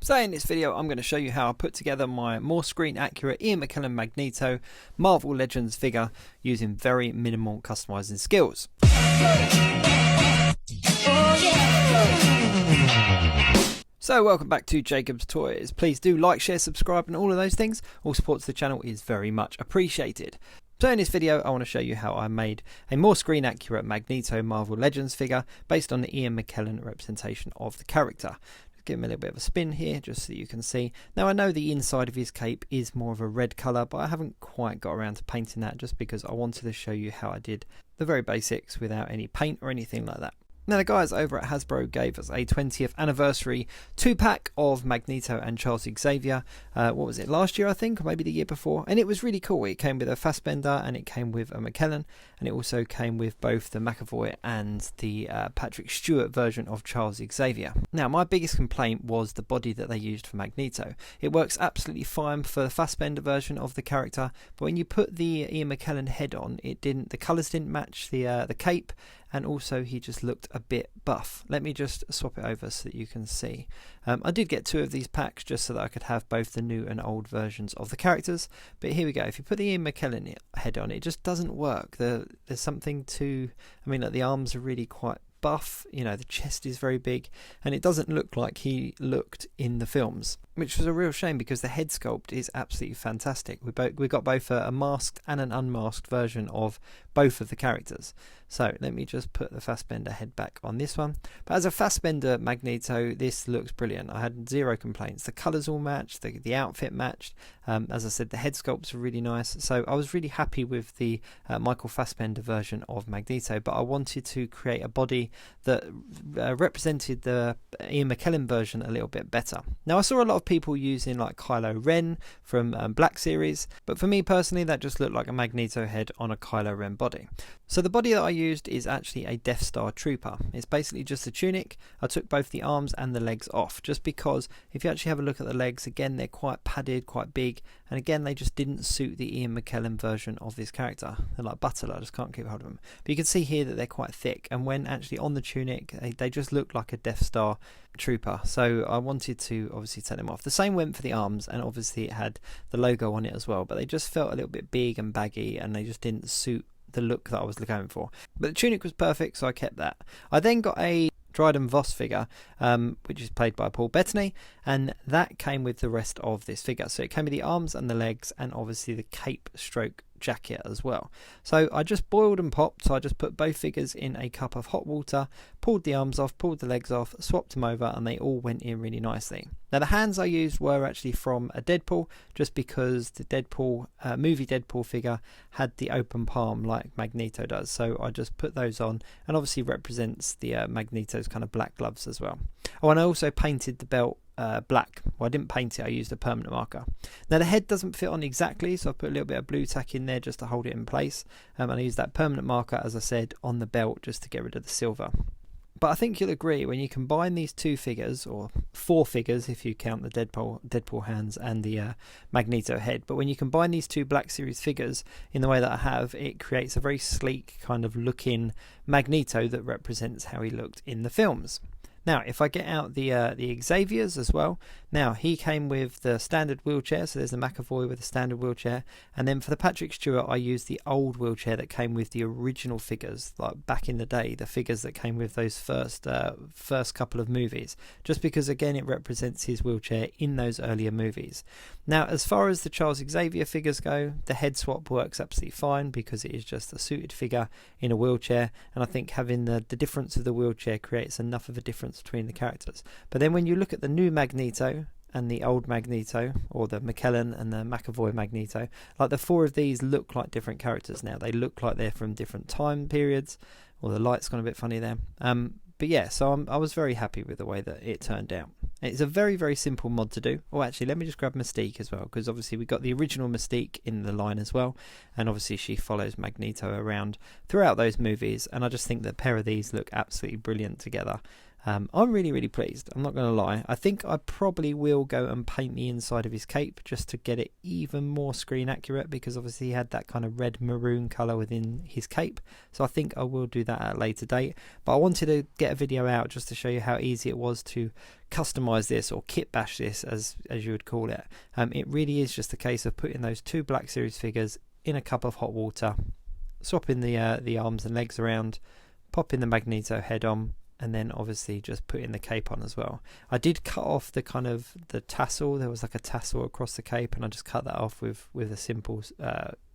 So in this video I'm going to show you how I put together my more screen accurate Ian McKellen Magneto Marvel Legends figure using very minimal customizing skills. So welcome back to Jacob's Toys. Please do like, share, subscribe and all of those things. All support to the channel is very much appreciated. So in this video I want to show you how I made a more screen accurate Magneto Marvel Legends figure based on the Ian McKellen representation of the character. Give him a little bit of a spin here just so you can see. Now I know the inside of his cape is more of a red colour, but I haven't quite got around to painting that just because I wanted to show you how I did the very basics without any paint or anything like that. Now the guys over at Hasbro gave us a 20th anniversary 2-pack of Magneto and Charles Xavier. What was it, last year I think, or maybe the year before? And it was really cool. It came with a Fassbender and it came with a McKellen, and it also came with both the McAvoy and the Patrick Stewart version of Charles Xavier. Now my biggest complaint was the body that they used for Magneto. It works absolutely fine for the Fassbender version of the character, but when you put the Ian McKellen head on, the colours didn't match the cape, and also he just looked a bit buff. Let me just swap it over so that you can see. I did get 2 of these packs just so that I could have both the new and old versions of the characters, but here we go. If you put the Ian McKellen head on, it just doesn't work. There's something to, I mean, like the arms are really quite buff, you know, the chest is very big, and it doesn't look like he looked in the films, which was a real shame because the head sculpt is absolutely fantastic. We got both a masked and an unmasked version of both of the characters. So let me just put the Fassbender head back on this one. But as a Fassbender Magneto, this looks brilliant. I had 0 complaints. The colours all matched, the outfit matched. As I said, the head sculpts are really nice. So I was really happy with the Michael Fassbender version of Magneto, but I wanted to create a body that represented the Ian McKellen version a little bit better. Now I saw a lot of people using like Kylo Ren from Black Series, but for me personally that just looked like a Magneto head on a Kylo Ren body. So the body that I used is actually a Death Star Trooper. It's basically just a tunic. I took both the arms and the legs off just because if you actually have a look at the legs, again they're quite padded, quite big, and again they just didn't suit the Ian McKellen version of this character. They're like butter, I just can't keep hold of them. But you can see here that they're quite thick, and when actually on the tunic they just look like a Death Star Trooper, so I wanted to obviously take them off. The same went for the arms, and obviously it had the logo on it as well, but they just felt a little bit big and baggy and they just didn't suit the look that I was going for. But the tunic was perfect, so I kept that. I then got a Dryden Voss figure, which is played by Paul Bettany, and that came with the rest of this figure. So it came with the arms and the legs, and obviously the cape stroke jacket as well. So I just boiled and popped. So I just put both figures in a cup of hot water, pulled the arms off, pulled the legs off, swapped them over, and they all went in really nicely. Now the hands I used were actually from a Deadpool, just because the Deadpool movie Deadpool figure had the open palm like Magneto does, so I just put those on, and obviously represents the Magneto's kind of black gloves as well. Oh, and I also painted the belt black. Well, I didn't paint it, I used a permanent marker. Now the head doesn't fit on exactly, so I put a little bit of blue tack in there just to hold it in place, and I used that permanent marker, as I said, on the belt just to get rid of the silver. But I think you'll agree, when you combine these 2 figures, or 4 figures if you count the Deadpool hands and the Magneto head, but when you combine these 2 Black Series figures in the way that I have, it creates a very sleek kind of looking Magneto that represents how he looked in the films. Now, if I get out the Xaviers as well, now he came with the standard wheelchair, so there's the McAvoy with the standard wheelchair, and then for the Patrick Stewart I used the old wheelchair that came with the original figures, like back in the day, the figures that came with those first couple of movies, just because again it represents his wheelchair in those earlier movies. Now as far as the Charles Xavier figures go, the head swap works absolutely fine because it is just a suited figure in a wheelchair, and I think having the difference of the wheelchair creates enough of a difference between the characters. But then when you look at the new Magneto and the old Magneto, or the McKellen and the McAvoy Magneto, like the 4 of these look like different characters now. They look like they're from different time periods, or the light's gone a bit funny there. But yeah, so I was very happy with the way that it turned out. It's a very, very simple mod to do. Oh, actually, let me just grab Mystique as well, because obviously we got the original Mystique in the line as well, and obviously she follows Magneto around throughout those movies, and I just think that a pair of these look absolutely brilliant together. I'm really pleased. I'm not going to lie. I think I probably will go and paint the inside of his cape just to get it even more screen accurate, because obviously he had that kind of red maroon colour within his cape. So I think I will do that at a later date. But I wanted to get a video out just to show you how easy it was to customize this, or kit bash this as you would call it. It really is just a case of putting those 2 Black Series figures in a cup of hot water, swapping the arms and legs around, popping the Magneto head on, and then obviously just putting the cape on as well. I did cut off the kind of the tassel. There was like a tassel across the cape, and I just cut that off with a simple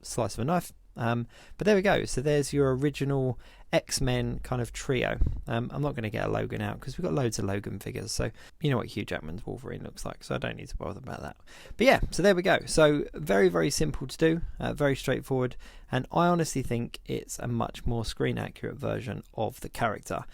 slice of a knife. But there we go. So there's your original X-Men kind of trio. I'm not going to get a Logan out because we've got loads of Logan figures, so you know what Hugh Jackman's Wolverine looks like, so I don't need to bother about that. But yeah, so there we go. So very simple to do, very straightforward, and I honestly think it's a much more screen accurate version of the character.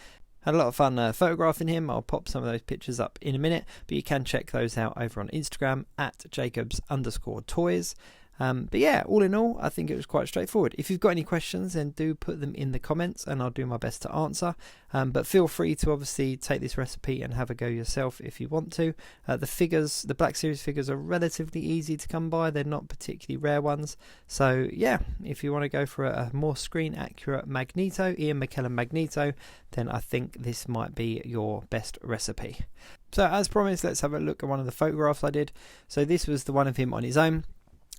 Had a lot of fun photographing him. I'll pop some of those pictures up in a minute, but you can check those out over on Instagram at Jacobs_toys. But yeah, all in all, I think it was quite straightforward. If you've got any questions, then do put them in the comments and I'll do my best to answer. But feel free to obviously take this recipe and have a go yourself if you want to. The Black Series figures are relatively easy to come by. They're not particularly rare ones. So yeah, if you want to go for a more screen accurate Magneto, Ian McKellen Magneto, then I think this might be your best recipe. So as promised, let's have a look at one of the photographs I did. So this was the one of him on his own.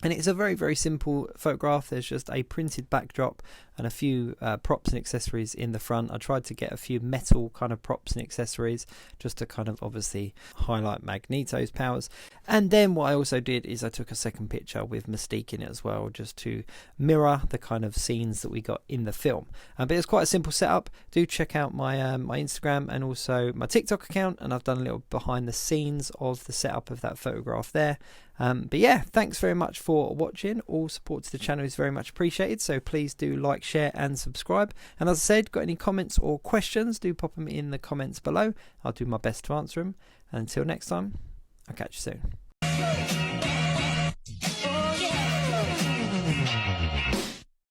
And it's a very simple photograph. There's just a printed backdrop and a few props and accessories in the front. I tried to get a few metal kind of props and accessories just to kind of obviously highlight Magneto's powers. And then what I also did is I took a second picture with Mystique in it as well, just to mirror the kind of scenes that we got in the film. But it's quite a simple setup. Do check out my my Instagram and also my TikTok account, and I've done a little behind the scenes of the setup of that photograph there. But yeah, thanks very much for watching. All support to the channel is very much appreciated, so please do like, share and subscribe. And as I said, got any comments or questions, do pop them in the comments below. I'll do my best to answer them. And until next time, I'll catch you soon.